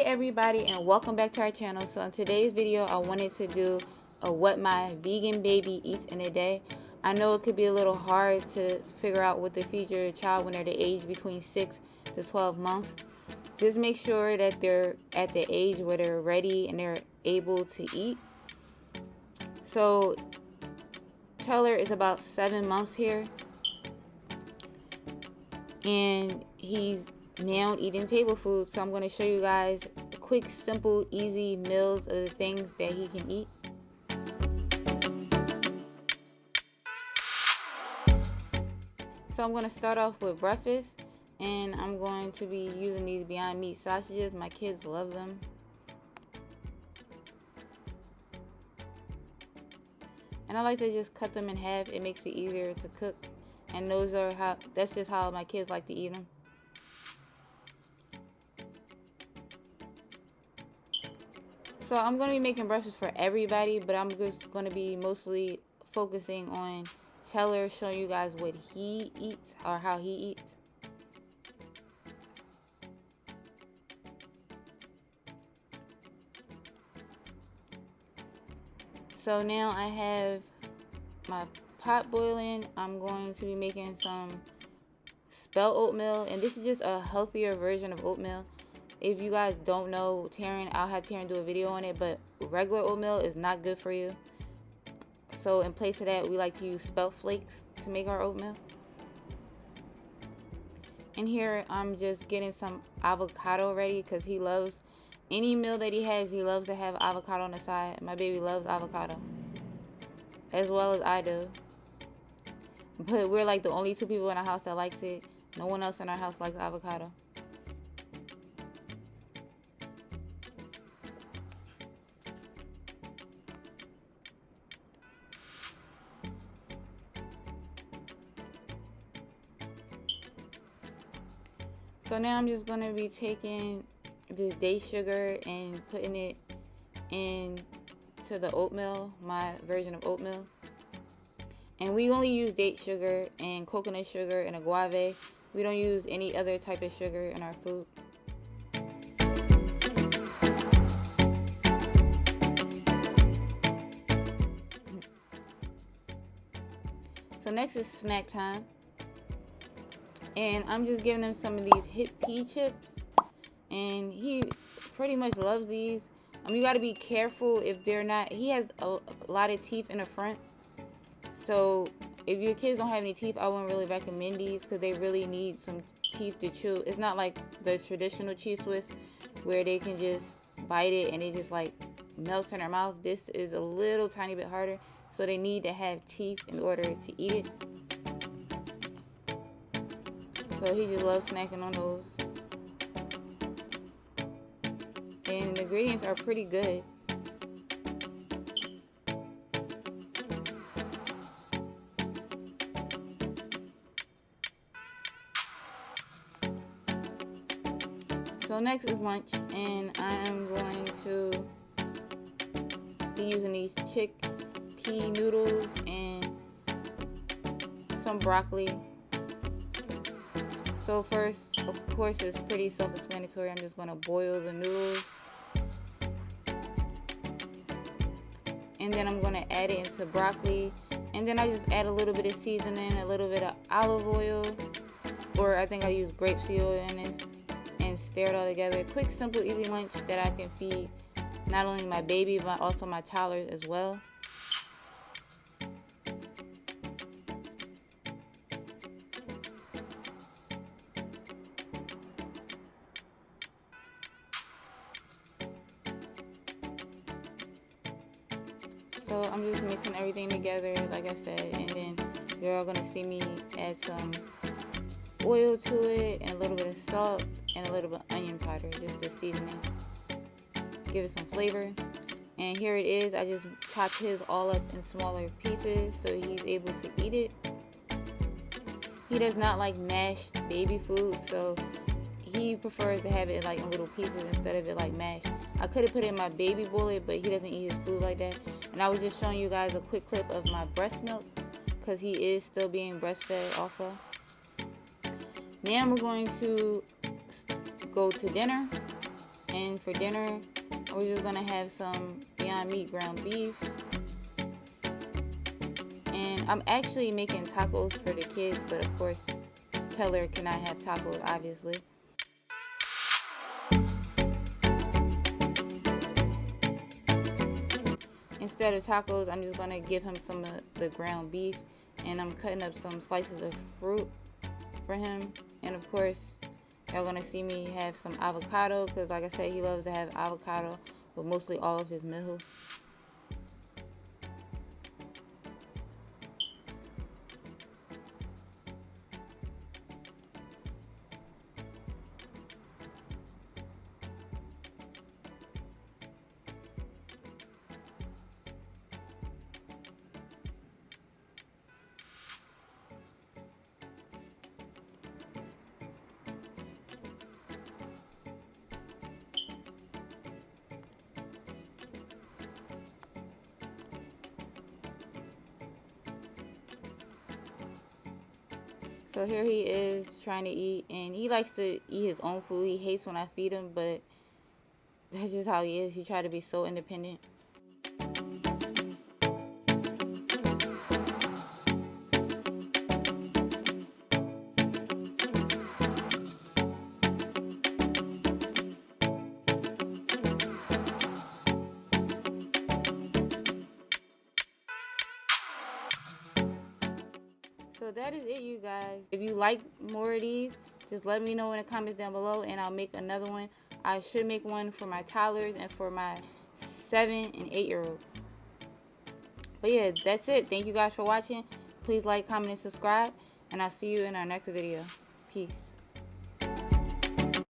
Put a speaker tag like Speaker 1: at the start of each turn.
Speaker 1: Hey everybody, and welcome back to our channel. So in today's video I wanted to do what my vegan baby eats in a day. I know it could be a little hard to figure out what to feed your child when they're the age between 6 to 12 months. Just make sure that they're at the age where they're ready and they're able to eat. So Teller is about 7 months here, and he's now eating table food. So I'm going to show you guys quick, simple, easy meals of the things that he can eat. So I'm going to start off with breakfast, and I'm going to be using these Beyond Meat sausages. My kids love them. And I like to just cut them in half. It makes it easier to cook. And that's just how my kids like to eat them. So I'm going to be making breakfast for everybody, but I'm just going to be mostly focusing on Teller, showing you guys what he eats or how he eats. So now I have my pot boiling. I'm going to be making some spelt oatmeal, and this is just a healthier version of oatmeal. If you guys don't know, I'll have Taryn do a video on it, but regular oatmeal is not good for you. So in place of that, we like to use spelt flakes to make our oatmeal. And here I'm just getting some avocado ready because he loves any meal that he has. He loves to have avocado on the side. My baby loves avocado as well as I do. But we're like the only two people in our house that likes it. No one else in our house likes avocado. So now I'm just going to be taking this date sugar and putting it into the oatmeal, my version of oatmeal. And we only use date sugar and coconut sugar and agave. We don't use any other type of sugar in our food. So next is snack time. And I'm just giving him some of these hip pea chips, and he pretty much loves these. You got to be careful if they're not. He has a lot of teeth in the front, so if your kids don't have any teeth, I wouldn't really recommend these because they really need some teeth to chew. It's not like the traditional cheese Swiss where they can just bite it and it just like melts in their mouth. This is a little tiny bit harder, so they need to have teeth in order to eat it. So he just loves snacking on those. And the ingredients are pretty good. So next is lunch, and I'm going to be using these chickpea noodles and some broccoli. So first, of course, it's pretty self-explanatory. I'm just going to boil the noodles. And then I'm going to add it into broccoli. And then I just add a little bit of seasoning, a little bit of olive oil. Or I think I use grapeseed oil in this. And stir it all together. Quick, simple, easy lunch that I can feed not only my baby, but also my toddlers as well. So I'm just mixing everything together, like I said, and then you're all gonna see me add some oil to it and a little bit of salt and a little bit of onion powder, just to season it, give it some flavor. And here it is. I just chopped his all up in smaller pieces so he's able to eat it. He does not like mashed baby food, so he prefers to have it like in little pieces instead of it like mashed. I could have put it in my baby bowl, but he doesn't eat his food like that. And I was just showing you guys a quick clip of my breast milk because he is still being breastfed also. Now we're going to go to dinner. And for dinner, we're just gonna have some Beyond Meat ground beef. And I'm actually making tacos for the kids, but of course, Teller cannot have tacos, obviously. Instead of tacos, I'm just gonna give him some of the ground beef, and I'm cutting up some slices of fruit for him. And of course, y'all gonna see me have some avocado, because like I said, he loves to have avocado with mostly all of his meals. So here he is trying to eat, and he likes to eat his own food. He hates when I feed him, but that's just how he is. He tried to be so independent. So that is it, you guys. If you like more of these, just let me know in the comments down below, and I'll make another one. I should make one for my toddlers and for my 7 and 8-year-old. But yeah, that's it. Thank you guys for watching. Please like, comment, and subscribe, and I'll see you in our next video. Peace.